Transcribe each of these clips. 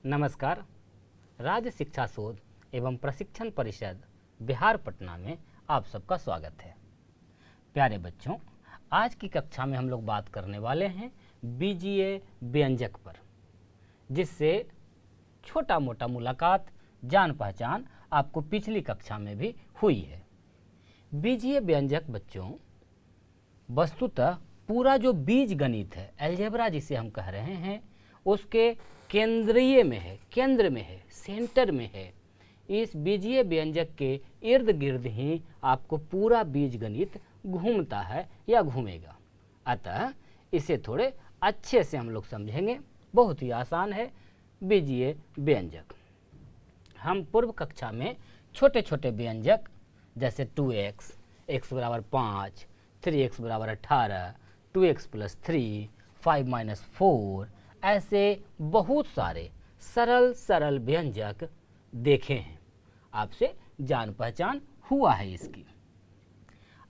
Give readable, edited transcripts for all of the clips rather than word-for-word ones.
नमस्कार। राज्य शिक्षा शोध एवं प्रशिक्षण परिषद बिहार पटना में आप सबका स्वागत है। प्यारे बच्चों, आज की कक्षा में हम लोग बात करने वाले हैं बीजीय व्यंजक पर, जिससे छोटा मोटा मुलाकात जान पहचान आपको पिछली कक्षा में भी हुई है। बीजीय व्यंजक बच्चों वस्तुतः पूरा जो बीज गणित है, अलजेब्रा जिसे हम कह रहे हैं, उसके केंद्रीय में है, केंद्र में है, सेंटर में है। इस बीजीय व्यंजक के इर्द गिर्द ही आपको पूरा बीज गणित घूमता है या घूमेगा। अतः इसे थोड़े अच्छे से हम लोग समझेंगे। बहुत ही आसान है बीजीय व्यंजक। हम पूर्व कक्षा में छोटे छोटे व्यंजक जैसे 2x, x बराबर 5, 3x बराबर 18, 2x + 3, 5 - 4, ऐसे बहुत सारे सरल व्यंजक देखे हैं। आपसे जान पहचान हुआ है इसकी।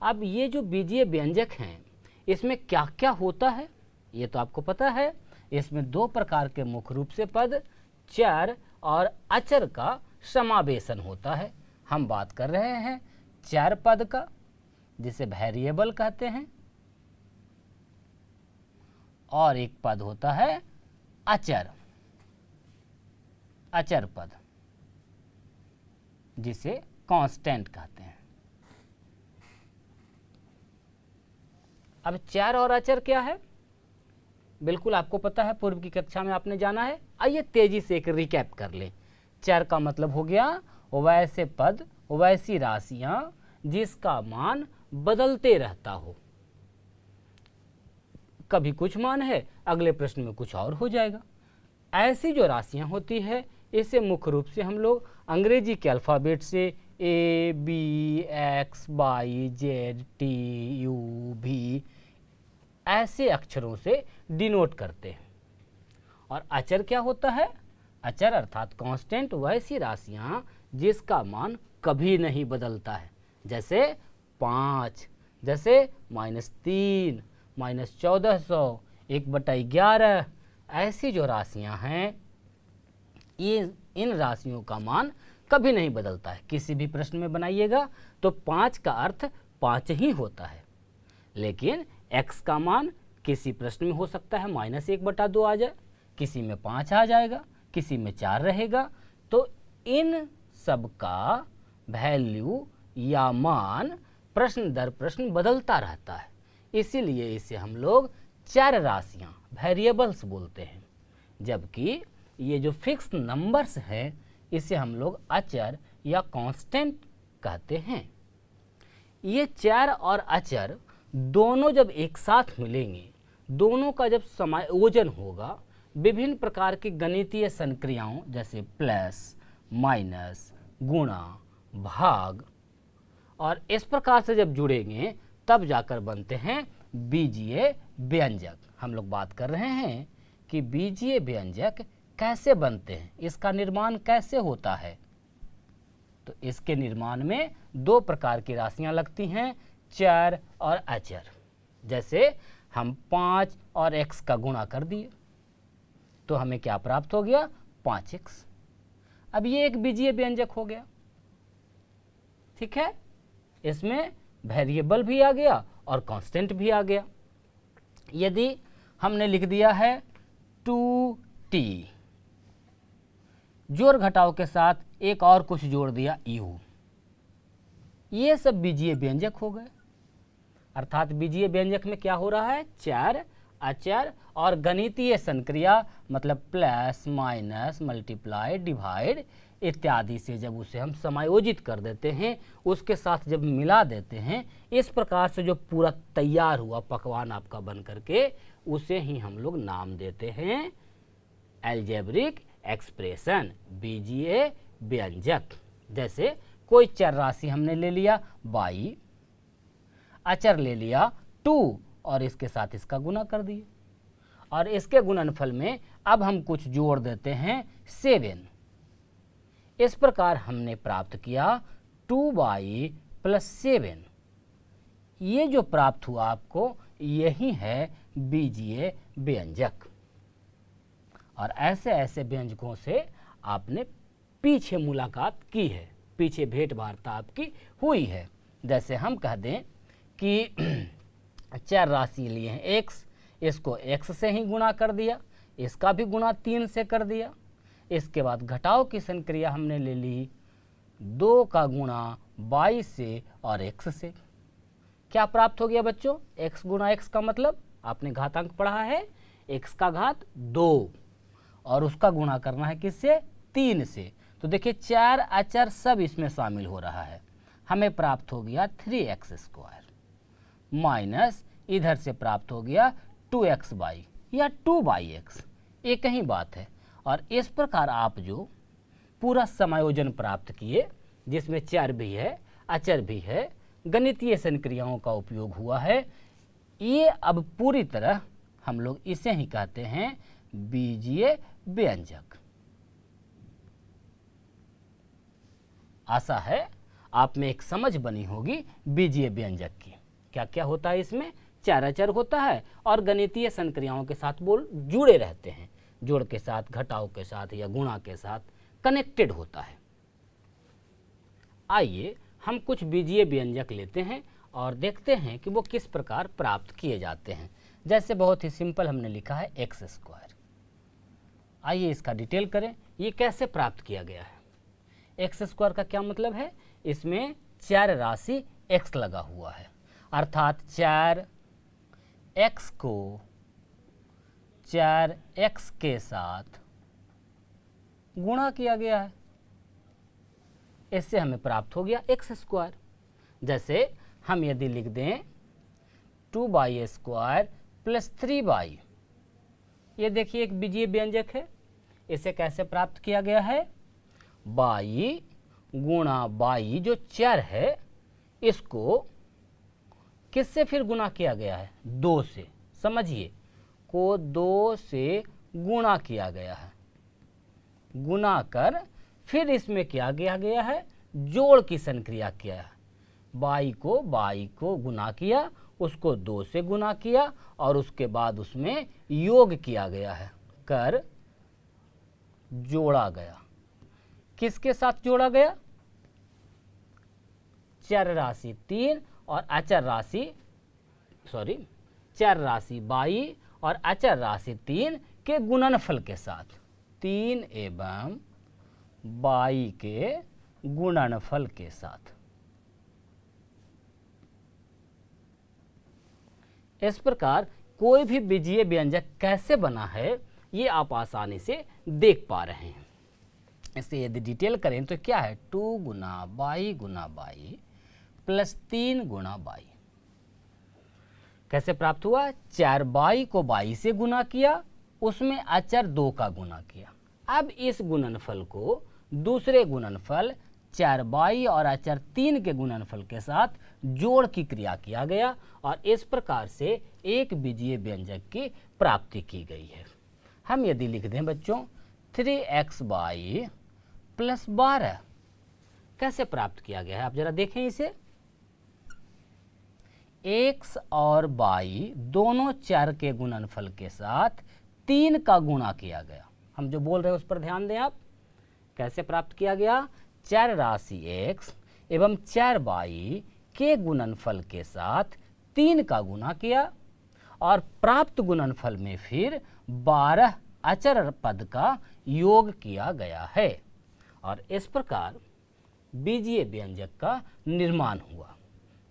अब ये जो बीजीय व्यंजक हैं, इसमें क्या क्या होता है ये तो आपको पता है। इसमें दो प्रकार के मुख्य रूप से पद, चर और अचर का समावेशन होता है। हम बात कर रहे हैं चर पद का, जिसे वेरिएबल कहते हैं, और एक पद होता है अचर पद, जिसे कांस्टेंट कहते हैं। अब चर और अचर क्या है, बिल्कुल आपको पता है, पूर्व की कक्षा में आपने जाना है। आइए तेजी से एक रिकैप कर लें। चर का मतलब हो गया वैसे पद, वैसी राशियां जिसका मान बदलते रहता हो। कभी कुछ मान है, अगले प्रश्न में कुछ और हो जाएगा। ऐसी जो राशियां होती है, इसे मुख्य रूप से हम लोग अंग्रेजी के अल्फ़ाबेट से A, B, X, Y, Z, T, U, V ऐसे अक्षरों से डिनोट करते हैं। और अचर क्या होता है? अचर अर्थात कांस्टेंट वैसी राशियां जिसका मान कभी नहीं बदलता है, जैसे 5, जैसे -3, -1400, 1/11। ऐसी जो राशियां हैं, ये इन राशियों का मान कभी नहीं बदलता है। किसी भी प्रश्न में बनाइएगा तो 5 का अर्थ 5 ही होता है, लेकिन x का मान किसी प्रश्न में हो सकता है -1/2 आ जाए, किसी में 5 आ जाएगा, किसी में 4 रहेगा। तो इन सब का वैल्यू या मान प्रश्न दर प्रश्न बदलता रहता है। इसीलिए इसे हम लोग चर राशियां, वेरिएबल्स बोलते हैं। जबकि ये जो फिक्स नंबर्स हैं, इसे हम लोग अचर या कांस्टेंट कहते हैं। ये चर और अचर दोनों जब एक साथ मिलेंगे, दोनों का जब समायोजन होगा, विभिन्न प्रकार की गणितीय संक्रियाओं जैसे प्लस, माइनस, गुणा, भाग, और इस प्रकार से जब जुड़ेंगे, तब जाकर बनते हैं बीजीय व्यंजक। हम लोग बात कर रहे हैं कि बीजीय व्यंजक कैसे बनते हैं, इसका निर्माण कैसे होता है। तो इसके निर्माण में दो प्रकार की राशियां लगती हैं, चर और अचर। जैसे हम 5 और x का गुणा कर दिए तो हमें क्या प्राप्त हो गया? 5x। अब ये एक बीजीय व्यंजक हो गया। ठीक है, इसमें वेरिएबल भी आ गया और कांस्टेंट भी आ गया। यदि हमने लिख दिया है 2t, जोड़ घटाव के साथ एक और कुछ जोड़ दिया u, ये सब बीजीय व्यंजक हो गए। अर्थात बीजीय व्यंजक में क्या हो रहा है? चर, अचर और गणितीय संक्रिया, मतलब प्लस, माइनस, मल्टीप्लाई, डिवाइड इत्यादि से जब उसे हम समायोजित कर देते हैं, उसके साथ जब मिला देते हैं, इस प्रकार से जो पूरा तैयार हुआ पकवान आपका बन करके, उसे ही हम लोग नाम देते हैं अलजेब्रिक एक्सप्रेशन, बीजीय व्यंजक। जैसे कोई चर राशि हमने ले लिया y, अचर ले लिया 2 और इसके साथ इसका गुणा कर दिए, और इसके गुणनफल में अब हम कुछ जोड़ देते हैं 7। इस प्रकार हमने प्राप्त किया 2y + 7। ये जो प्राप्त हुआ आपको, यही है बीजीय व्यंजक। और ऐसे ऐसे व्यंजकों से आपने पीछे मुलाकात की है, पीछे भेंट वार्ता आपकी हुई है। जैसे हम कह दें कि चार राशि लिए हैं x, इसको x से ही गुणा कर दिया, इसका भी गुणा 3 से कर दिया। इसके बाद घटाव की संक्रिया हमने ले ली 2 का गुणा y से और x से। क्या प्राप्त हो गया बच्चों? x गुणा x का मतलब आपने घातांक पढ़ा है, x का घात 2 और उसका गुणा करना है किससे? 3 से। तो देखिए 4 अचर सब इसमें शामिल हो रहा है। हमें प्राप्त हो गया 3x² माइनस इधर से प्राप्त हो गया 2xy या 2x, एक ही बात है। और इस प्रकार आप जो पूरा समायोजन प्राप्त किए, जिसमें चर भी है, अचर भी है, गणितीय संक्रियाओं का उपयोग हुआ है, ये अब पूरी तरह हम लोग इसे ही कहते हैं बीजीय व्यंजक। आशा है आप में एक समझ बनी होगी बीजीय व्यंजक की। क्या क्या होता है इसमें? चार अचर होता है और गणितीय संक्रियाओं के साथ बोल जुड़े रहते हैं, जोड़ के साथ, घटाव के साथ या गुणा के साथ कनेक्टेड होता है। आइए हम कुछ बीजीय व्यंजक लेते हैं और देखते हैं कि वो किस प्रकार प्राप्त किए जाते हैं। जैसे बहुत ही सिंपल हमने लिखा है x²। आइए इसका डिटेल करें, ये कैसे प्राप्त किया गया है। x² का क्या मतलब है? इसमें चार राशि x लगा हुआ है, अर्थात 4x को 4x के साथ गुणा किया गया है। इससे हमें प्राप्त हो गया x²। जैसे हम यदि लिख दें 2y² प्लस 3y, ये देखिए एक बीजीय व्यंजक है। इसे कैसे प्राप्त किया गया है? y गुणा y जो चर है, इसको किससे फिर गुणा किया गया है? 2 से। समझिए, को 2 से गुणा किया गया है। गुणा कर फिर इसमें क्या किया गया है? जोड़ की संक्रिया किया है। y को गुणा किया, उसको 2 से गुणा किया और उसके बाद उसमें योग किया गया है, कर जोड़ा गया। किसके साथ जोड़ा गया? चर राशि 3 और अचर राशि चर राशि y और अचर राशि 3 के गुणनफल के साथ, 3 एवं y के गुणनफल के साथ। इस प्रकार कोई भी बीजीय व्यंजक कैसे बना है, ये आप आसानी से देख पा रहे हैं। इससे यदि डिटेल करें तो क्या है? 2 गुना y प्लस 3 गुना y। कैसे प्राप्त हुआ? 4y को y से गुना किया, उसमें अचर 2 का गुना किया। अब इस गुणनफल को दूसरे गुणनफल 4y और अचर 3 के गुणनफल के साथ जोड़ की क्रिया किया गया और इस प्रकार से एक बीजीय व्यंजक की प्राप्ति की गई है। हम यदि लिख दें बच्चों 3xy प्लस 12, कैसे प्राप्त किया गया है? आप जरा देखें इसे। x और y दोनों चर के गुणनफल के साथ 3 का गुणा किया गया। हम जो बोल रहे हैं उस पर ध्यान दें आप। कैसे प्राप्त किया गया? चर राशि x एवं चर y के गुणनफल के साथ 3 का गुणा किया और प्राप्त गुणनफल में फिर 12 अचर पद का योग किया गया है और इस प्रकार बीजीय व्यंजक का निर्माण हुआ।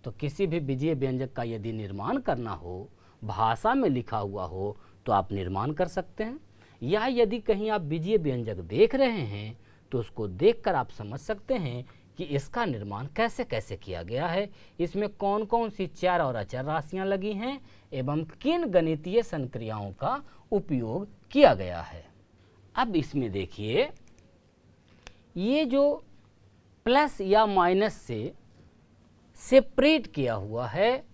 तो किसी भी बीजीय व्यंजक का यदि निर्माण करना हो, भाषा में लिखा हुआ हो, तो आप निर्माण कर सकते हैं। या यदि कहीं आप बीजीय व्यंजक देख रहे हैं तो उसको देखकर आप समझ सकते हैं कि इसका निर्माण कैसे कैसे किया गया है, इसमें कौन कौन सी चर और अचर राशियां लगी हैं एवं किन गणितीय संक्रियाओं का उपयोग किया गया है। अब इसमें देखिए, ये जो प्लस या माइनस से सेपरेट किया हुआ है,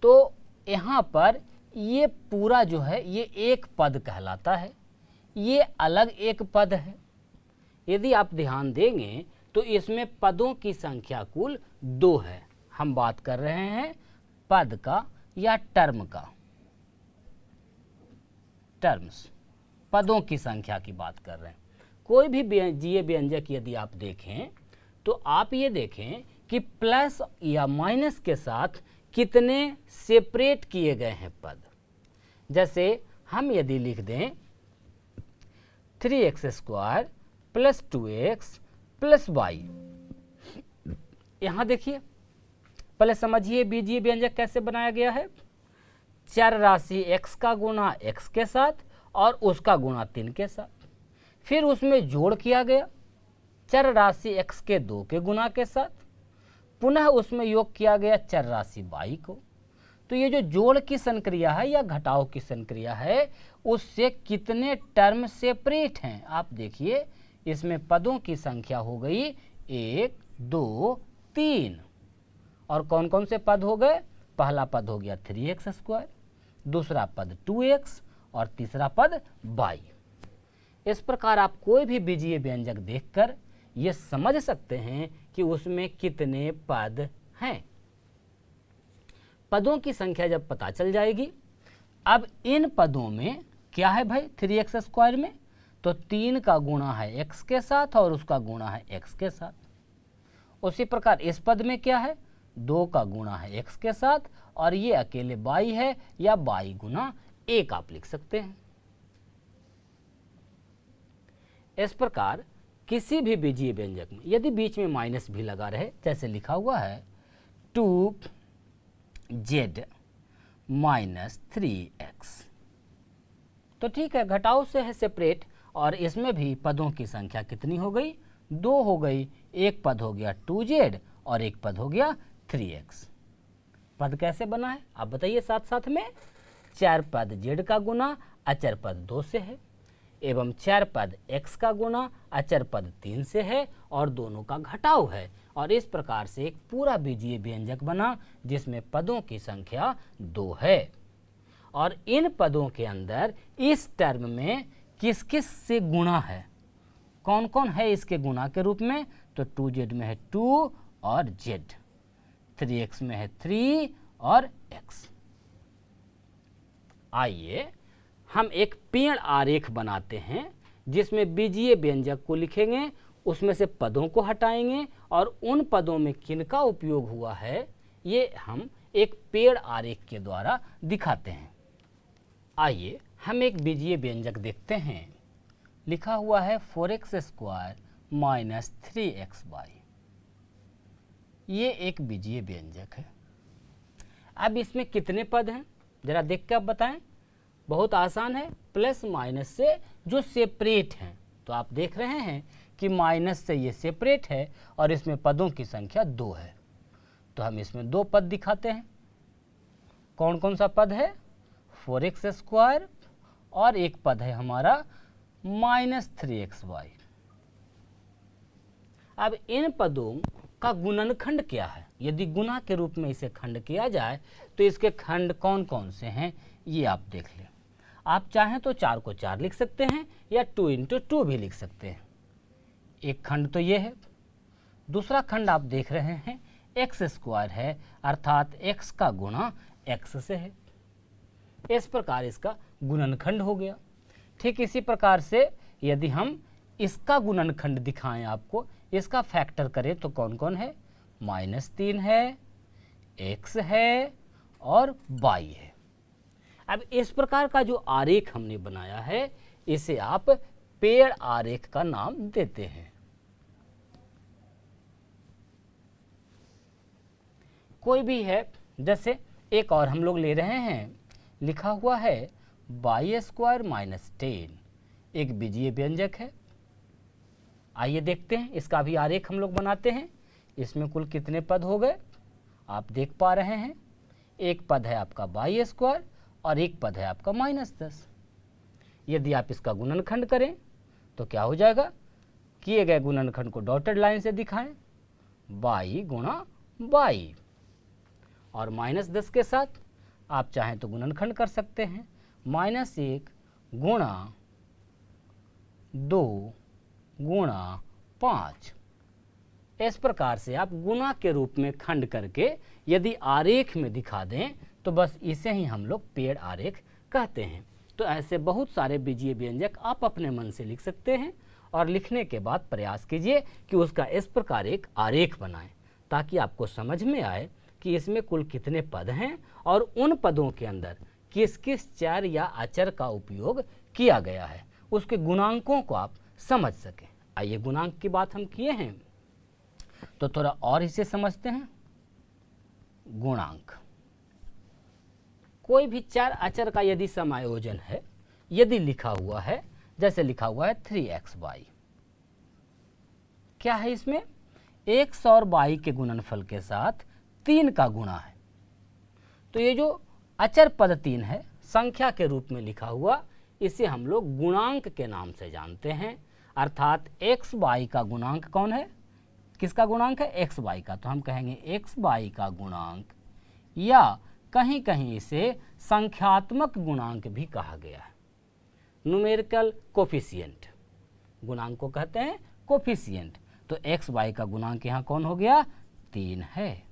तो यहाँ पर ये पूरा जो है ये एक पद कहलाता है, ये अलग एक पद है। यदि आप ध्यान देंगे तो इसमें पदों की संख्या कुल 2 है। हम बात कर रहे हैं पद का या टर्म का, टर्म्स, पदों की संख्या की बात कर रहे हैं। कोई भी बीजीय व्यंजक यदि आप देखें तो आप ये देखें कि प्लस या माइनस के साथ कितने सेपरेट किए गए हैं पद। जैसे हम यदि लिख दें 3x² plus 2x plus y, यहाँ देखिए पहले समझिए बीजीय व्यंजक कैसे बनाया गया है। चर राशि x का गुणा x के साथ और उसका गुणा 3 के साथ, फिर उसमें जोड़ किया गया चर राशि x के 2 के गुणा के साथ, पुनः उसमें योग किया गया चर राशि y को। तो ये जो जोड़ की संक्रिया है या घटाव की संक्रिया है, उससे कितने टर्म सेपरेट हैं आप देखिए। इसमें पदों की संख्या हो गई 1 2 3, और कौन कौन से पद हो गए। पहला पद हो गया 3x², दूसरा पद 2x और तीसरा पद y। इस प्रकार आप कोई भी बीजीय व्यंजक देखकर ये समझ सकते हैं कि उसमें कितने पद हैं। पदों की संख्या जब पता चल जाएगी, अब इन पदों में क्या है भाई 3x² में, तो 3 का गुणा है x के साथ और उसका गुणा है x के साथ। उसी प्रकार इस पद में क्या है 2 का गुणा है x के साथ और ये अकेले y है या y गुना 1 आप लिख सकते हैं। इस प्रकार किसी भी बीजीय व्यंजक में यदि बीच में माइनस भी लगा रहे, जैसे लिखा हुआ है 2z माइनस 3x, तो ठीक है घटाव से है सेपरेट, और इसमें भी पदों की संख्या कितनी हो गई 2 हो गई। एक पद हो गया 2z और एक पद हो गया 3x। पद कैसे बना है आप बताइए साथ साथ में। चर पद z का गुना अचर पद 2 से है, एवं चर पद x का गुना अचर पद 3 से है और दोनों का घटाव है। और इस प्रकार से एक पूरा बीजीय व्यंजक बना जिसमें पदों की संख्या 2 है। और इन पदों के अंदर इस टर्म में किस किस से गुणा है, कौन कौन है इसके गुणा के रूप में, तो 2z में है 2 और z, 3x में है 3 और x। आइए हम एक पेड़ आरेख बनाते हैं जिसमें बीजीय व्यंजक को लिखेंगे, उसमें से पदों को हटाएंगे और उन पदों में किनका उपयोग हुआ है ये हम एक पेड़ आरेख के द्वारा दिखाते हैं। आइए हम एक बीजीय व्यंजक देखते हैं। लिखा हुआ है 4x² माइनस 3xy। ये एक बीजीय व्यंजक है। अब इसमें कितने पद हैं जरा देख के आप बताएं। बहुत आसान है, प्लस माइनस से जो सेपरेट हैं, तो आप देख रहे हैं कि माइनस से ये सेपरेट है और इसमें पदों की संख्या 2 है। तो हम इसमें 2 पद दिखाते हैं। कौन कौन सा पद है 4x² और एक पद है हमारा माइनस 3xy। अब इन पदों का गुणनखंड क्या है, यदि गुणा के रूप में इसे खंड किया जाए तो इसके खंड कौन कौन से हैं ये आप देख लें। आप चाहें तो 4 को 4 लिख सकते हैं या 2 × 2 भी लिख सकते हैं। एक खंड तो ये है, दूसरा खंड आप देख रहे हैं x² है, अर्थात x का गुणा x से है। इस प्रकार इसका गुणनखंड हो गया। ठीक इसी प्रकार से यदि हम इसका गुणनखंड दिखाएं आपको, इसका फैक्टर करें तो कौन कौन है -3 है, x है और y है। अब इस प्रकार का जो आरेख हमने बनाया है इसे आप पेड़ आरेख का नाम देते हैं। कोई भी है, जैसे एक और हम लोग ले रहे हैं, लिखा हुआ है y² माइनस 10, एक बीजीय व्यंजक है। आइए देखते हैं, इसका भी आरेख हम लोग बनाते हैं। इसमें कुल कितने पद हो गए आप देख पा रहे हैं। एक पद है आपका y² और एक पद है आपका -10। यदि आप इसका गुणनखंड करें तो क्या हो जाएगा, किए गए गुणनखंड को डॉटेड लाइन से दिखाएं, y गुणा y, और -10 के साथ आप चाहें तो गुणनखंड कर सकते हैं, -1 गुणा 2 गुणा 5। इस प्रकार से आप गुणा के रूप में खंड करके यदि आरेख में दिखा दें तो बस इसे ही हम लोग पेड़ आरेख कहते हैं। तो ऐसे बहुत सारे बीजीय व्यंजक आप अपने मन से लिख सकते हैं और लिखने के बाद प्रयास कीजिए कि उसका इस प्रकार एक आरेख बनाएं ताकि आपको समझ में आए कि इसमें कुल कितने पद हैं और उन पदों के अंदर किस किस चर या अचर का उपयोग किया गया है, उसके गुणांकों को आप समझ सकें। आइए गुणांक की बात हम किए हैं तो थोड़ा और इसे समझते हैं। गुणांक कोई भी चर अचर का यदि समायोजन है, यदि लिखा हुआ है, जैसे लिखा हुआ है 3xy, क्या है इसमें x और y के गुणनफल के साथ 3 का गुणा है। तो ये जो अचर पद 3 है संख्या के रूप में लिखा हुआ, इसे हम लोग गुणांक के नाम से जानते हैं। अर्थात x y का गुणांक कौन है, किसका गुणांक है, x y का। तो हम कहेंगे x y का गुणांक, या कहीं कहीं इसे संख्यात्मक गुणांक भी कहा गया है। न्यूमेरिकल कोफिशिएंट, गुणांक को कहते हैं कोफिशिएंट। तो x y का गुणांक यहाँ कौन हो गया, 3 है।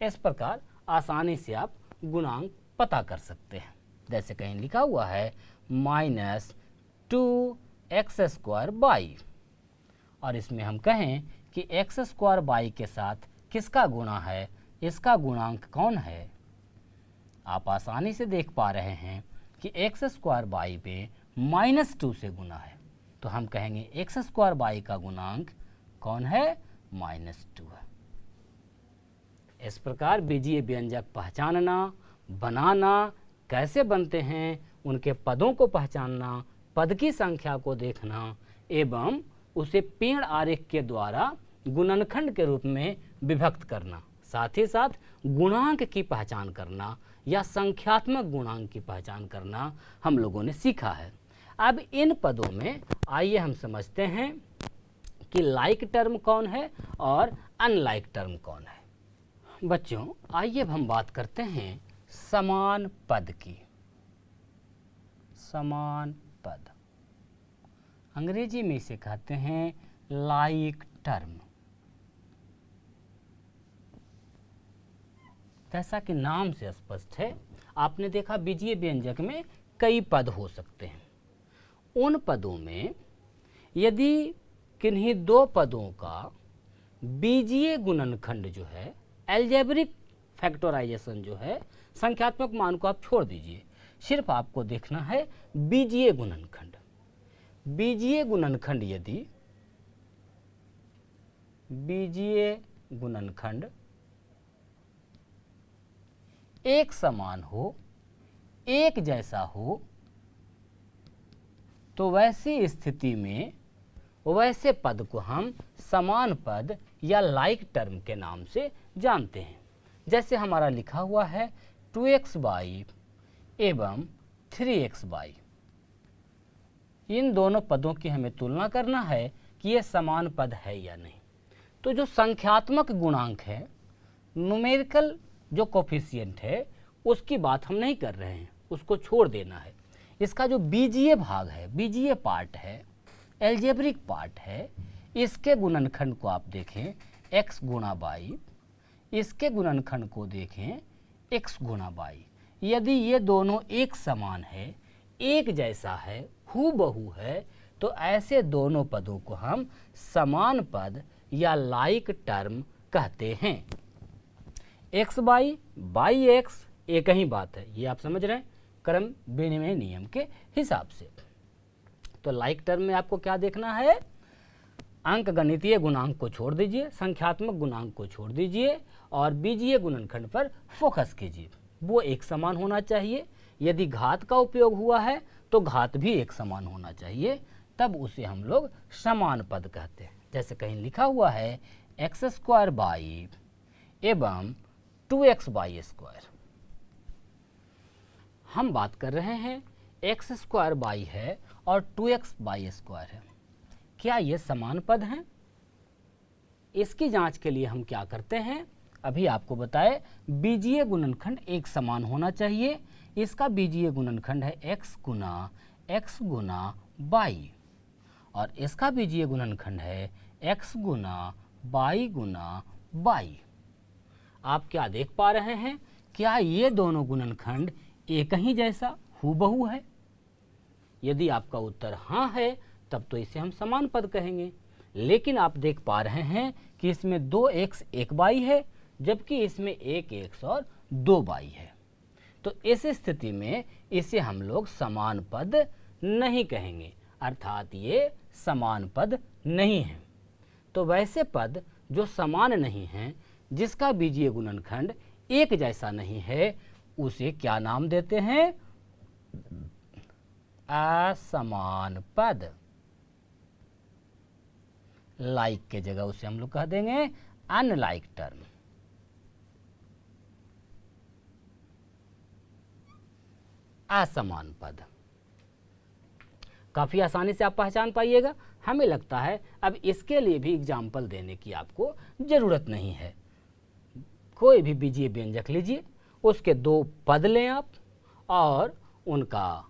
इस प्रकार आसानी से आप गुणांक पता कर सकते हैं। जैसे कहीं लिखा हुआ है -2x² y, और इसमें हम कहें कि x² y के साथ किसका गुणा है, इसका गुणांक कौन है। आप आसानी से देख पा रहे हैं कि x² y पे -2 से गुना है, तो हम कहेंगे x² y का गुणांक कौन है, -2 है। इस प्रकार बीजीय व्यंजक पहचानना, बनाना, कैसे बनते हैं, उनके पदों को पहचानना, पद की संख्या को देखना एवं उसे पेड़ आरेख के द्वारा गुणनखंड के रूप में विभक्त करना, साथ ही साथ गुणांक की पहचान करना या संख्यात्मक गुणांक की पहचान करना हम लोगों ने सीखा है। अब इन पदों में आइए हम समझते हैं कि लाइक टर्म कौन है और अनलाइक टर्म कौन है। बच्चों आइए अब हम बात करते हैं समान पद की। समान पद अंग्रेजी में इसे कहते हैं लाइक टर्म। जैसा कि नाम से स्पष्ट है, आपने देखा बीजीय व्यंजक में कई पद हो सकते हैं। उन पदों में यदि किन्हीं दो पदों का बीजीय गुणनखंड जो है, एल्जेब्रिक फैक्टराइजेशन जो है, संख्यात्मक मान को आप छोड़ दीजिए, सिर्फ आपको देखना है बीजीय गुणनखंड। बीजीय गुणनखंड यदि बीजीय गुणनखंड एक समान हो, एक जैसा हो, तो वैसी स्थिति में वैसे पद को हम समान पद या लाइक टर्म के नाम से जानते हैं। जैसे हमारा लिखा हुआ है 2xy एवं 3xy, इन दोनों पदों की हमें तुलना करना है कि ये समान पद है या नहीं। तो जो संख्यात्मक गुणांक है, न्यूमेरिकल जो कोफिशिएंट है, उसकी बात हम नहीं कर रहे हैं, उसको छोड़ देना है। इसका जो बीजीय भाग है, बीजीय पार्ट है, एल्जेब्रिक पार्ट है, इसके गुणनखंड को आप देखें x गुणा y, इसके गुणनखंड को देखें x गुणा y। यदि ये दोनों एक समान है, एक जैसा है, हूबहू है, तो ऐसे दोनों पदों को हम समान पद या लाइक टर्म कहते हैं। एक्स बाई बाई एक्स एक ही बात है, ये आप समझ रहे हैं क्रम विनिमय नियम के हिसाब से। तो लाइक टर्म में आपको क्या देखना है, अंक गणितीय गुणांक को छोड़ दीजिए, संख्यात्मक गुणांक को छोड़ दीजिए और बीजीय गुणनखंड पर फोकस कीजिए। वो एक समान होना चाहिए। यदि घात का उपयोग हुआ है तो घात भी एक समान होना चाहिए, तब उसे हम लोग समान पद कहते हैं। जैसे कहीं लिखा हुआ है x² बाई एवं 2x² हम बात कर रहे हैं x² बाई है और 2x² है, क्या ये समान पद हैं? इसकी जांच के लिए हम क्या करते हैं, अभी आपको बताए बीजीय गुणनखंड एक समान होना चाहिए। इसका बीजीय गुणनखंड है x गुना बाई और इसका बीजीय गुणनखंड है x गुना बाई। आप क्या देख पा रहे हैं, क्या ये दोनों गुणनखंड एक ही जैसा हूबहू है? यदि आपका उत्तर हाँ है तब तो इसे हम समान पद कहेंगे। लेकिन आप देख पा रहे हैं कि इसमें 2x 1y है, जबकि इसमें 1x और 2y है। तो इस स्थिति में इसे हम लोग समान पद नहीं कहेंगे, अर्थात ये समान पद नहीं है। तो वैसे पद जो समान नहीं हैं, जिसका बीजीय गुणनखंड एक जैसा नहीं है, उसे क्या नाम देते हैं? असमान पद। लाइक के जगह उसे हम लोग कह देंगे अनलाइक टर्म। असमान पद काफी आसानी से आप पहचान पाइएगा। हमें लगता है अब इसके लिए भी एग्जाम्पल देने की आपको जरूरत नहीं है। कोई भी बीजीय व्यंजक लीजिए, उसके 2 पद लें आप और उनका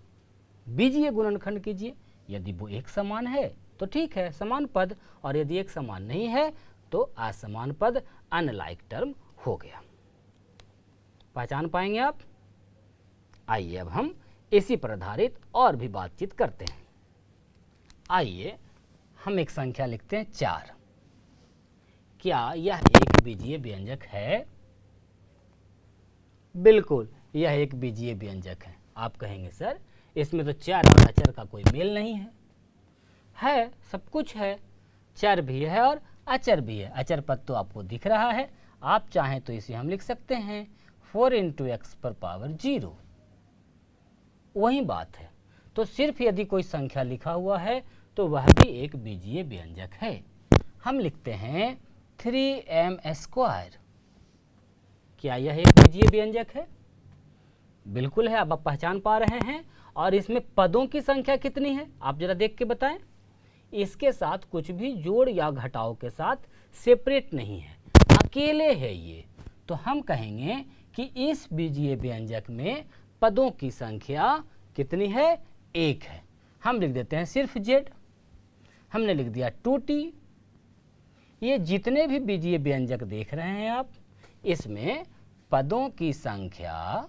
बीजीय गुणनखंड कीजिए। यदि वो एक समान है तो ठीक है, समान पद, और यदि एक समान नहीं है तो असमान पद, अनलाइक टर्म हो गया। पहचान पाएंगे आप? आइए अब हम इसी पर आधारित और भी बातचीत करते हैं। आइए हम एक संख्या लिखते हैं 4। क्या यह एक बीजीय व्यंजक है? बिल्कुल, यह एक बीजीय व्यंजक है। आप कहेंगे सर इसमें तो चर और अचर का कोई मेल नहीं है। है, सब कुछ है, चर भी है और अचर भी है। अचर पद तो आपको दिख रहा है। आप चाहें तो इसे हम लिख सकते हैं 4 × x⁻0। वही बात है। तो सिर्फ यदि कोई संख्या लिखा हुआ है तो वह भी एक बीजीय व्यंजक है। हम लिखते हैं 3m²। क्या यह एक बीजीय व्यंजक है? बिल्कुल है। अब आप पहचान पा रहे हैं। और इसमें पदों की संख्या कितनी है आप जरा देख के बताएं। इसके साथ कुछ भी जोड़ या घटाव के साथ सेपरेट नहीं है, अकेले है ये। तो हम कहेंगे कि इस बीजीय व्यंजक में पदों की संख्या कितनी है? 1 है। हम लिख देते हैं सिर्फ z। हमने लिख दिया 2t। ये जितने भी बीजीय व्यंजक देख रहे हैं आप, इसमें पदों की संख्या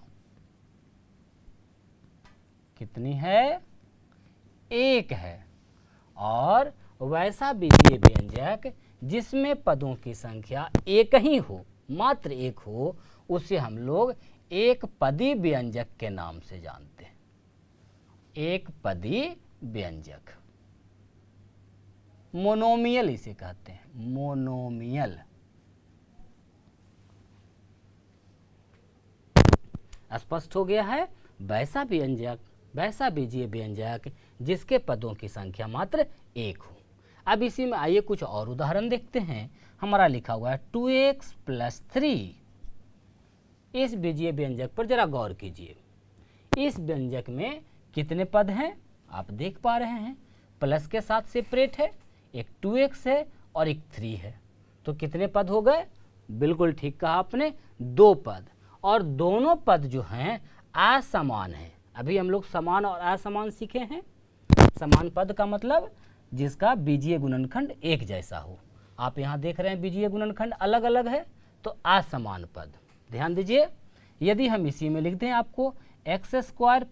कितनी है? 1 है। और वैसा बीजीय व्यंजक जिसमें पदों की संख्या 1 ही हो, मात्र 1 हो, उसे हम लोग एक पदी व्यंजक के नाम से जानते हैं। एक पदी व्यंजक, मोनोमियल इसे कहते हैं, मोनोमियल। स्पष्ट हो गया है? वैसा व्यंजक, वैसा बीजीय व्यंजक जिसके पदों की संख्या मात्र 1 हो। अब इसी में आइए कुछ और उदाहरण देखते हैं। हमारा लिखा हुआ है 2x + 3। इस बीजीय व्यंजक पर जरा गौर कीजिए। इस व्यंजक में कितने पद हैं? आप देख पा रहे हैं, प्लस के साथ सेपरेट है, एक 2x है और एक 3 है। तो कितने पद हो गए? बिल्कुल ठीक कहा आपने, 2 पद। और दोनों पद जो हैं असमान हैं। अभी हम लोग समान और असमान सीखे हैं। समान पद का मतलब जिसका बीजीय गुणनखंड एक जैसा हो। आप यहाँ देख रहे हैं बीजीय गुणनखंड अलग अलग है, तो असमान पद। ध्यान दीजिए, यदि हम इसी में लिख दें आपको x²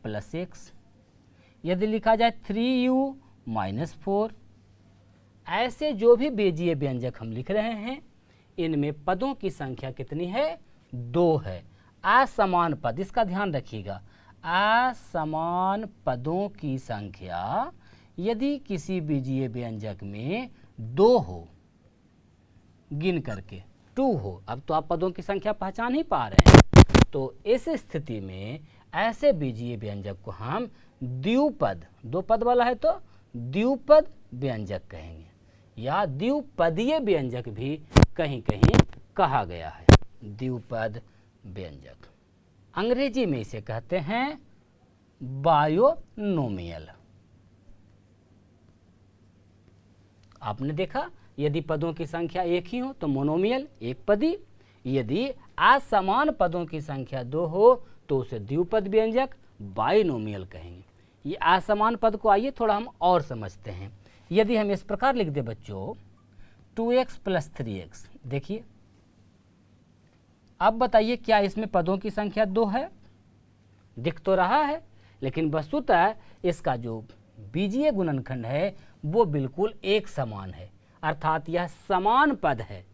+ x, यदि लिखा जाए 3u - 4, ऐसे जो भी बीजीय व्यंजक हम लिख रहे हैं, इनमें पदों की संख्या कितनी है? 2 है। असमान पद, इसका ध्यान रखिएगा, असमान पदों की संख्या यदि किसी बीजीय व्यंजक में 2 हो, गिन करके 2 हो, अब तो आप पदों की संख्या पहचान ही पा रहे हैं, तो इस स्थिति में ऐसे बीजीय व्यंजक को हम द्विपद, 2 पद वाला है तो द्विपद व्यंजक कहेंगे, या द्विपदीय व्यंजक भी कहीं कहीं कहा गया है। द्विपद व्यंजक अंग्रेजी में इसे कहते हैं बायोनोमियल। आपने देखा, यदि पदों की संख्या 1 ही हो तो मोनोमियल, एक पदी। यदि असमान पदों की संख्या 2 हो तो उसे द्विपद व्यंजक बाइनोमियल कहेंगे। ये असमान पद को आइए थोड़ा हम और समझते हैं। यदि हम इस प्रकार लिख दें बच्चों 2x + 3x, देखिए अब बताइए क्या इसमें पदों की संख्या 2 है? दिख तो रहा है, लेकिन वस्तुतः इसका जो बीजीय गुणनखंड है वो बिल्कुल एक समान है, अर्थात यह समान पद है।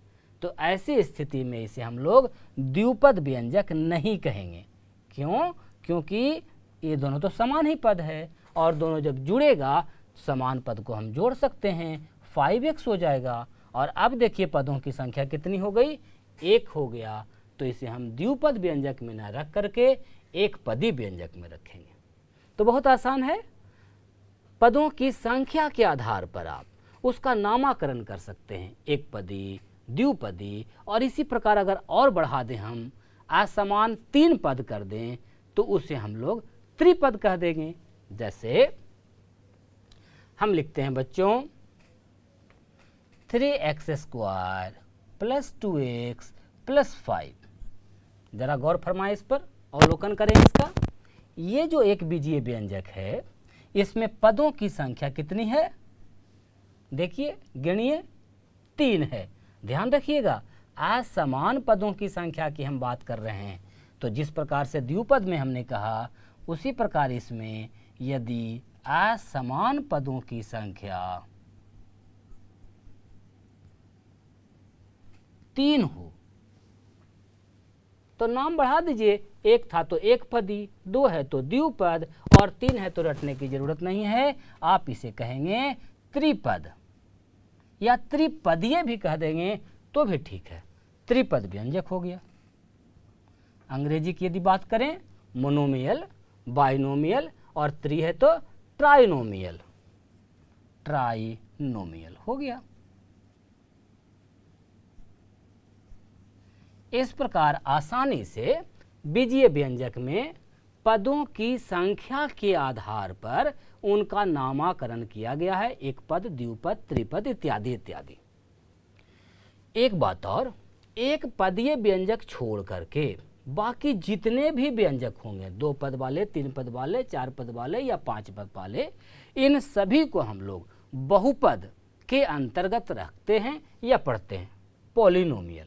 तो ऐसी स्थिति में इसे हम लोग द्विपद व्यंजक नहीं कहेंगे। क्यों? क्योंकि ये दोनों तो समान ही पद है, और दोनों जब जुड़ेगा समान पद को हम जोड़ सकते हैं, 5x हो जाएगा। और अब देखिए पदों की संख्या कितनी हो गई, 1 हो गया। तो इसे हम द्विपद व्यंजक में न रख करके एक पदी व्यंजक में रखेंगे। तो बहुत आसान है, पदों की संख्या के आधार पर आप उसका नामकरण कर सकते हैं, एक पदी, द्विपदी, और इसी प्रकार अगर और बढ़ा दें, हम असमान 3 पद कर दें तो उसे हम लोग त्रिपद कह देंगे। जैसे हम लिखते हैं बच्चों 3x² + 2x + 5। जरा गौर फरमाएं इस पर, अवलोकन करें इसका। ये जो एक बीजीय व्यंजक है इसमें पदों की संख्या कितनी है, देखिए गिनिए, 3 है। ध्यान रखिएगा, असमान पदों की संख्या की हम बात कर रहे हैं। तो जिस प्रकार से द्विपद में हमने कहा, उसी प्रकार इसमें यदि असमान पदों की संख्या 3 हो तो नाम बढ़ा दीजिए। 1 था तो एक पदी, 2 है तो द्विपद, और 3 है तो रटने की जरूरत नहीं है, आप इसे कहेंगे त्रिपद, या त्रिपदीय भी कह देंगे तो भी ठीक है, त्रिपद व्यंजक हो गया। अंग्रेजी की यदि बात करें, मोनोमियल, बाइनोमियल, और त्रि है तो ट्राइनोमियल, ट्राइनोमियल हो गया। इस प्रकार आसानी से बीजीय व्यंजक में पदों की संख्या के आधार पर उनका नामकरण किया गया है, एक पद, द्विपद, त्रिपद इत्यादि इत्यादि। एक बात और, एक पदीय व्यंजक छोड़ करके बाकी जितने भी व्यंजक होंगे, 2 पद वाले, 3 पद वाले, 4 पद वाले या 5 पद वाले, इन सभी को हम लोग बहुपद के अंतर्गत रखते हैं या पढ़ते हैं, पॉलिनोमियल।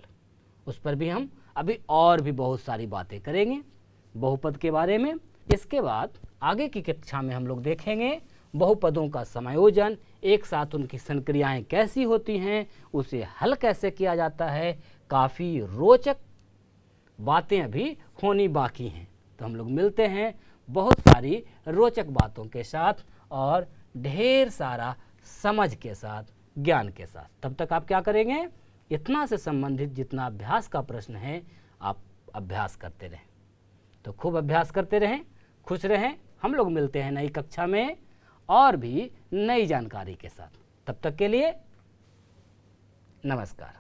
उस पर भी हम अभी और भी बहुत सारी बातें करेंगे बहुपद के बारे में। इसके बाद आगे की कक्षा में हम लोग देखेंगे बहुपदों का समायोजन, एक साथ उनकी संक्रियाएं कैसी होती हैं, उसे हल कैसे किया जाता है। काफ़ी रोचक बातें अभी होनी बाकी हैं। तो हम लोग मिलते हैं बहुत सारी रोचक बातों के साथ और ढेर सारा समझ के साथ, ज्ञान के साथ। तब तक आप क्या करेंगे, इतना से संबंधित जितना अभ्यास का प्रश्न है आप अभ्यास करते रहें। तो खूब अभ्यास करते रहें, खुश रहें। हम लोग मिलते हैं नई कक्षा में और भी नई जानकारी के साथ। तब तक के लिए नमस्कार।